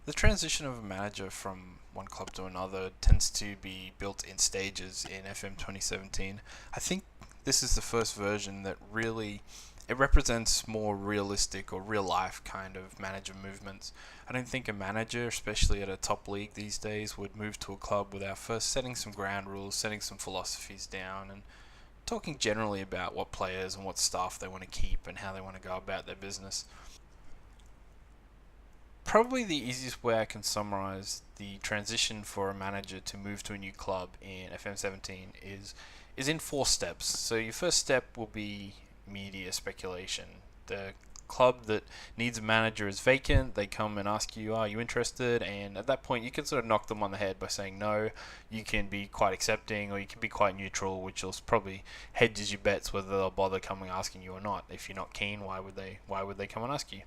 The transition of a manager from one club to another tends to be built in stages in FM 2017. I think this is the first version that really it represents more realistic or real life kind of manager movements. I don't think a manager, especially at a top league these days, would move to a club without first setting some ground rules, setting some philosophies down, and talking generally about what players and what staff they want to keep and how they want to go about their business. Probably the easiest way I can summarize the transition for a manager to move to a new club in FM17 is in four steps. So your first step will be media speculation. The club that needs a manager is vacant. They come and ask you, "Are you interested?" And at that point, you can sort of knock them on the head by saying no. You can be quite accepting, or you can be quite neutral, which will probably hedges your bets whether they'll bother coming asking you or not. If you're not keen, why would they? Why would they come and ask you?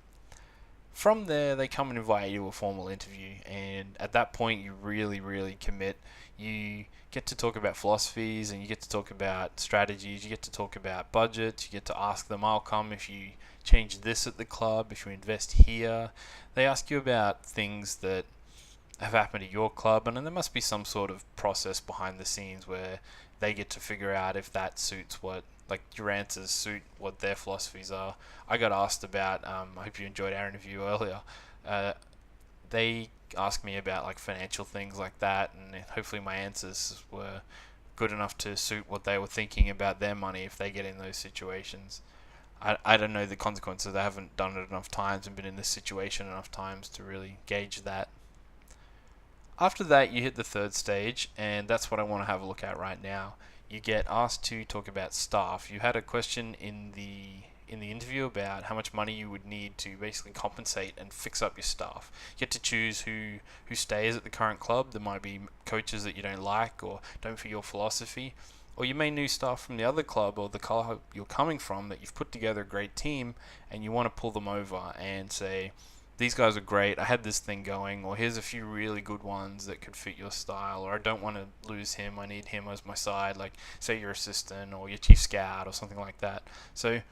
From there, they come and invite you to a formal interview, and at that point, you really commit. You get to talk about philosophies, and you get to talk about strategies. You get to talk about budgets. You get to ask them, "I'll come if you change this at the club, if you invest here." They ask you about things that have happened at your club, and then there must be some sort of process behind the scenes where they get to figure out if that suits what, like, your answers suit what their philosophies are. I got asked about, I hope you enjoyed our interview earlier. Uh, they asked me about like financial things like that, and hopefully my answers were good enough to suit what they were thinking about their money if they get in those situations. I don't know the consequences. I haven't done it enough times and been in this situation enough times to really gauge that. After that, you hit the third stage, and that's what I want to have a look at right now. You get asked to talk about staff. You had a question in the interview about how much money you would need to basically compensate and fix up your staff. You get to choose who stays at the current club. There might be coaches that you don't like or don't fit your philosophy, or you may know staff from the other club or the club you're coming from that you've put together a great team, and you want to pull them over and say, "These guys are great. I had this thing going," or "Here's a few really good ones that could fit your style," or "I don't want to lose him. I need him as my side," like say your assistant or your chief scout or something like that. So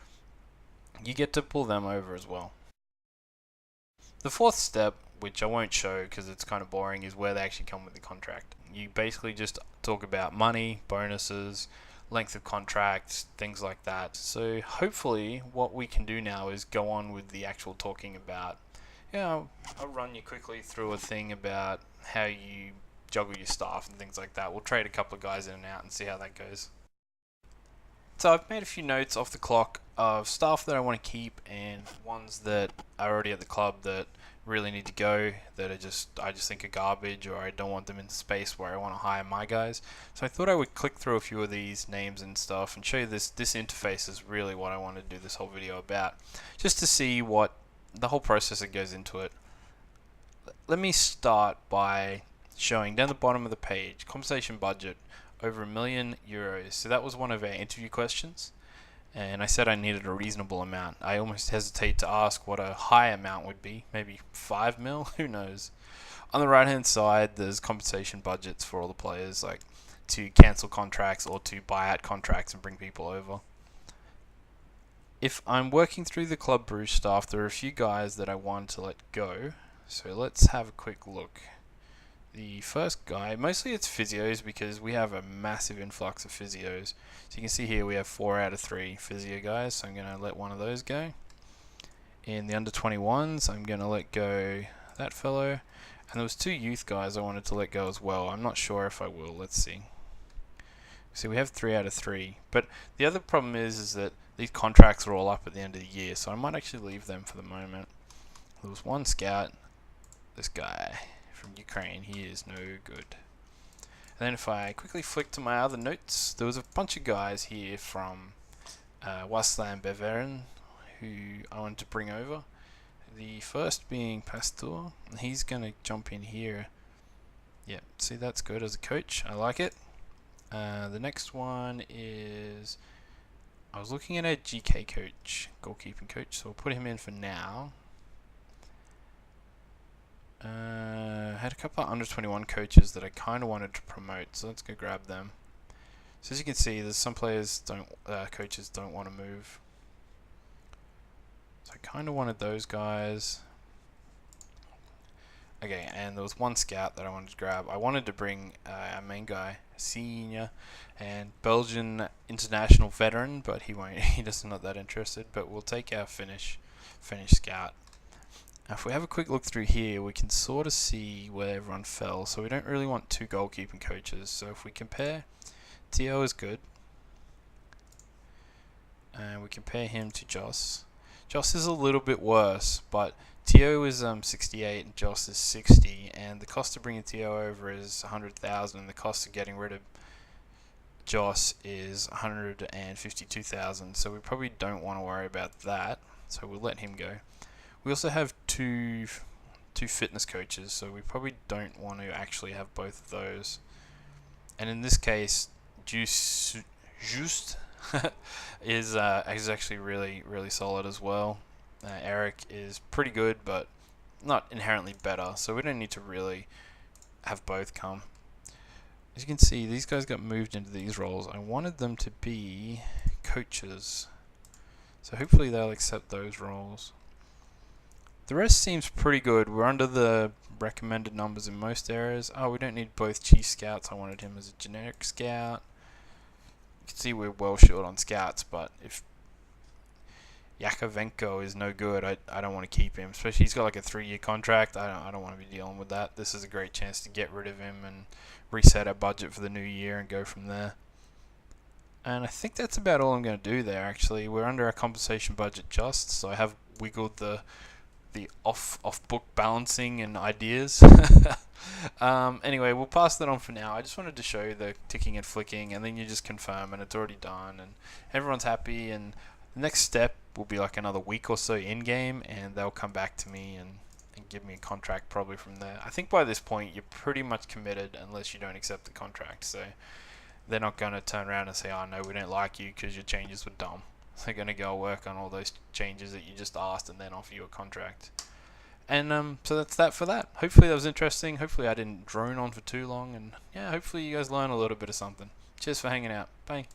you get to pull them over as well. The fourth step, which I won't show because it's kind of boring, is where they actually come with the contract. You basically just talk about money, bonuses, length of contracts, things like that. So hopefully what we can do now is go on with the actual talking about. I'll run you quickly through a thing about how you juggle your staff and things like that. We'll trade a couple of guys in and out and see how that goes. So I've made a few notes off the clock of staff that I want to keep and ones that are already at the club that really need to go, that I just think are garbage, or I don't want them in space where I want to hire my guys. So I thought I would click through a few of these names and stuff and show you this interface is really what I want to do this whole video about, just to see what the whole process that goes into it. Let me start by showing down the bottom of the page, compensation budget over €1,000,000. So that was one of our interview questions, and I said I needed a reasonable amount. I almost hesitate to ask what a high amount would be, maybe 5 mil, who knows. On the right hand side, there's compensation budgets for all the players, like to cancel contracts or to buy out contracts and bring people over. If I'm working through the Club Brugge staff, there are a few guys that I want to let go, so let's have a quick look. The first guy, mostly it's physios because we have a massive influx of physios. So you can see here we have 4 out of 3 physio guys, so I'm going to let one of those go. In the under 21s, I'm going to let go that fellow. And there was 2 youth guys I wanted to let go as well. I'm not sure if I will. Let's see. So we have 3 out of 3. But the other problem is that these contracts are all up at the end of the year, so I might actually leave them for the moment. There was one scout, this guy from Ukraine, he is no good. And then if I quickly flick to my other notes, there was a bunch of guys here from Waasland-Beveren who I wanted to bring over. The first being Pastor, and he's going to jump in here. Yeah, see, that's good as a coach. I like it. The next one is, I was looking at a GK coach, goalkeeping coach, so we'll put him in for now. Had a couple of under 21 coaches that I kind of wanted to promote, so let's go grab them. So as you can see, there's some players coaches don't want to move. So I kind of wanted those guys. Okay, and there was one scout that I wanted to grab. I wanted to bring our main guy, senior, and Belgian international veteran, but he won't. He does not that interested. But we'll take our Finnish scout. Now, if we have a quick look through here, we can sort of see where everyone fell. So we don't really want two goalkeeping coaches. So if we compare, Tio is good, and we compare him to Joss. Joss is a little bit worse, but Tio is 68 and Joss is 60, and the cost of bringing Tio over is 100,000, and the cost of getting rid of Joss is 152,000. So we probably don't want to worry about that. So we'll let him go. We also have two fitness coaches, so we probably don't want to actually have both of those. And in this case, Just is actually really solid as well. Eric is pretty good, but not inherently better, so we don't need to really have both come. As you can see, these guys got moved into these roles. I wanted them to be coaches, so hopefully they'll accept those roles. The rest seems pretty good. We're under the recommended numbers in most areas. Oh, we don't need both chief scouts. I wanted him as a generic scout. You can see we're well short on scouts, but if Yakovenko is no good, I don't want to keep him. Especially he's got like a 3-year contract. I don't want to be dealing with that. This is a great chance to get rid of him and reset our budget for the new year and go from there. And I think that's about all I'm going to do there. Actually, we're under our compensation budget just, so I have wiggled the off book balancing and ideas. Anyway, we'll pass that on for now. I just wanted to show you the ticking and flicking, and then you just confirm and it's already done and everyone's happy. And the next step will be like another week or so in game, and they'll come back to me and give me a contract probably from there. I think by this point you're pretty much committed unless you don't accept the contract, so they're not going to turn around and say, oh no, we don't like you because your changes were dumb. They're going to go work on all those changes that you just asked and then offer you a contract. And so that's that for that. Hopefully that was interesting. Hopefully I didn't drone on for too long. And yeah, hopefully you guys learn a little bit of something. Cheers for hanging out. Bye.